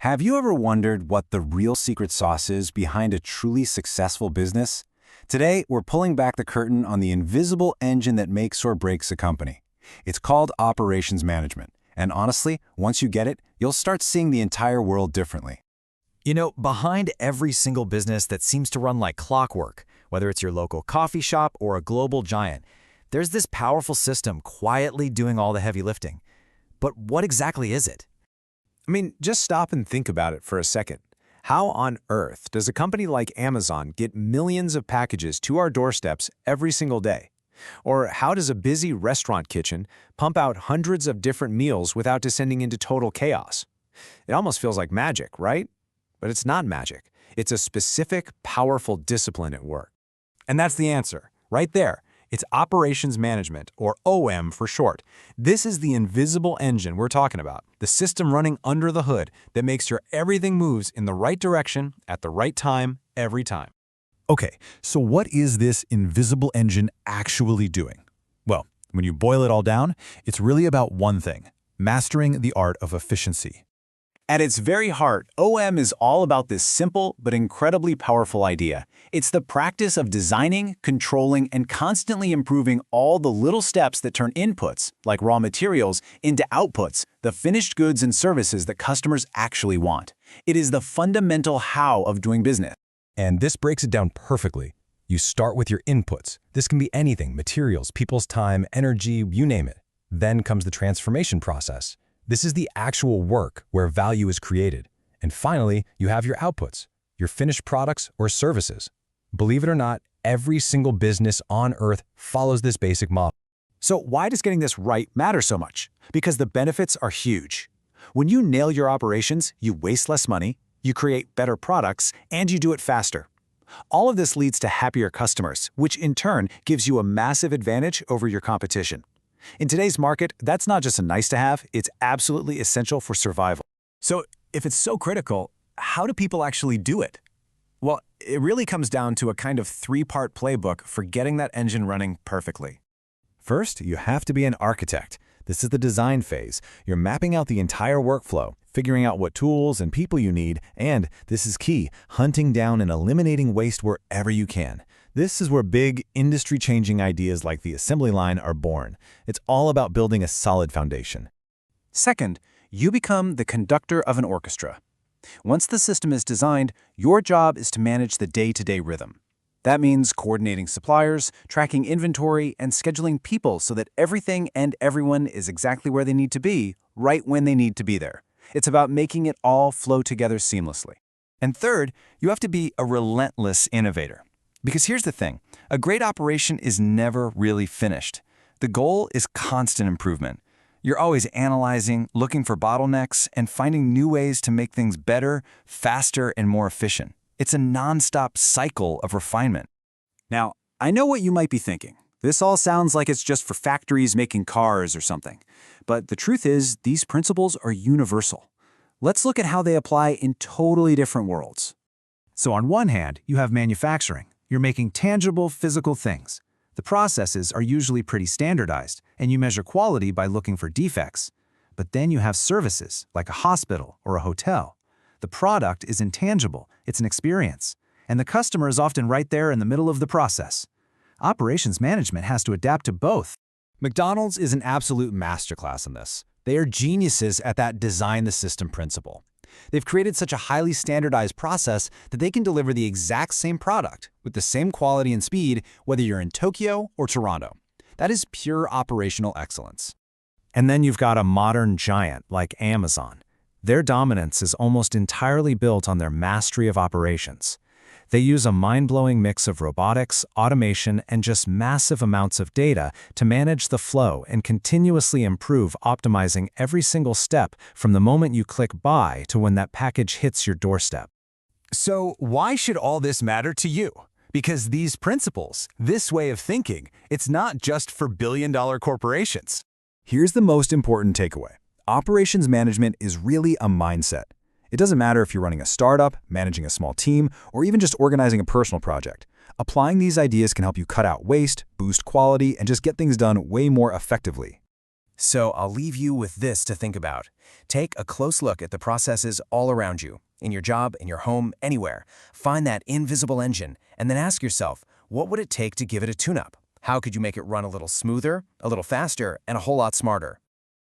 Have you ever wondered what the real secret sauce is behind a truly successful business? Today, we're pulling back the curtain on the invisible engine that makes or breaks a company. It's called operations management, and honestly, once you get it, you'll start seeing the entire world differently. Behind every single business that seems to run like clockwork, whether it's your local coffee shop or a global giant, there's this powerful system quietly doing all the heavy lifting. But what exactly is it? Just stop and think about it for a second. How on earth does a company like Amazon get millions of packages to our doorsteps every single day? Or how does a busy restaurant kitchen pump out hundreds of different meals without descending into total chaos? It almost feels like magic, right? But it's not magic. It's a specific, powerful discipline at work. And that's the answer, right there. It's operations management, or OM for short. This is the invisible engine we're talking about, the system running under the hood that makes sure everything moves in the right direction at the right time, every time. Okay, so what is this invisible engine actually doing? Well, when you boil it all down, it's really about one thing: mastering the art of efficiency. At its very heart, OM is all about this simple but incredibly powerful idea. It's the practice of designing, controlling, and constantly improving all the little steps that turn inputs, like raw materials, into outputs, the finished goods and services that customers actually want. It is the fundamental how of doing business. And this breaks it down perfectly. You start with your inputs. This can be anything: materials, people's time, energy, you name it. Then comes the transformation process. This is the actual work where value is created. And finally, you have your outputs, your finished products or services. Believe it or not, every single business on Earth follows this basic model. So why does getting this right matter so much? Because the benefits are huge. When you nail your operations, you waste less money, you create better products, and you do it faster. All of this leads to happier customers, which in turn gives you a massive advantage over your competition. In today's market, that's not just a nice-to-have, it's absolutely essential for survival. So, if it's so critical, how do people actually do it? Well, it really comes down to a kind of three-part playbook for getting that engine running perfectly. First, you have to be an architect. This is the design phase. You're mapping out the entire workflow, figuring out what tools and people you need, and, this is key, hunting down and eliminating waste wherever you can. This is where big, industry-changing ideas like the assembly line are born. It's all about building a solid foundation. Second, you become the conductor of an orchestra. Once the system is designed, your job is to manage the day-to-day rhythm. That means coordinating suppliers, tracking inventory, and scheduling people so that everything and everyone is exactly where they need to be, right when they need to be there. It's about making it all flow together seamlessly. And third, you have to be a relentless innovator. Because here's the thing, a great operation is never really finished. The goal is constant improvement. You're always analyzing, looking for bottlenecks, and finding new ways to make things better, faster, and more efficient. It's a non-stop cycle of refinement. Now, I know what you might be thinking. This all sounds like it's just for factories making cars or something. But the truth is, these principles are universal. Let's look at how they apply in totally different worlds. So on one hand, you have manufacturing. You're making tangible, physical things. The processes are usually pretty standardized, and you measure quality by looking for defects. But then you have services, like a hospital or a hotel. The product is intangible, it's an experience, and the customer is often right there in the middle of the process. Operations management has to adapt to both. McDonald's is an absolute masterclass in this. They are geniuses at that design the system principle. They've created such a highly standardized process that they can deliver the exact same product with the same quality and speed whether you're in Tokyo or Toronto. That is pure operational excellence. And then you've got a modern giant like Amazon. Their dominance is almost entirely built on their mastery of operations. They use a mind-blowing mix of robotics, automation, and just massive amounts of data to manage the flow and continuously improve, optimizing every single step from the moment you click buy to when that package hits your doorstep. So why should all this matter to you? Because these principles, this way of thinking, it's not just for billion-dollar corporations. Here's the most important takeaway. Operations management is really a mindset. It doesn't matter if you're running a startup, managing a small team, or even just organizing a personal project. Applying these ideas can help you cut out waste, boost quality, and just get things done way more effectively. So I'll leave you with this to think about. Take a close look at the processes all around you, in your job, in your home, anywhere. Find that invisible engine, and then ask yourself, what would it take to give it a tune-up? How could you make it run a little smoother, a little faster, and a whole lot smarter?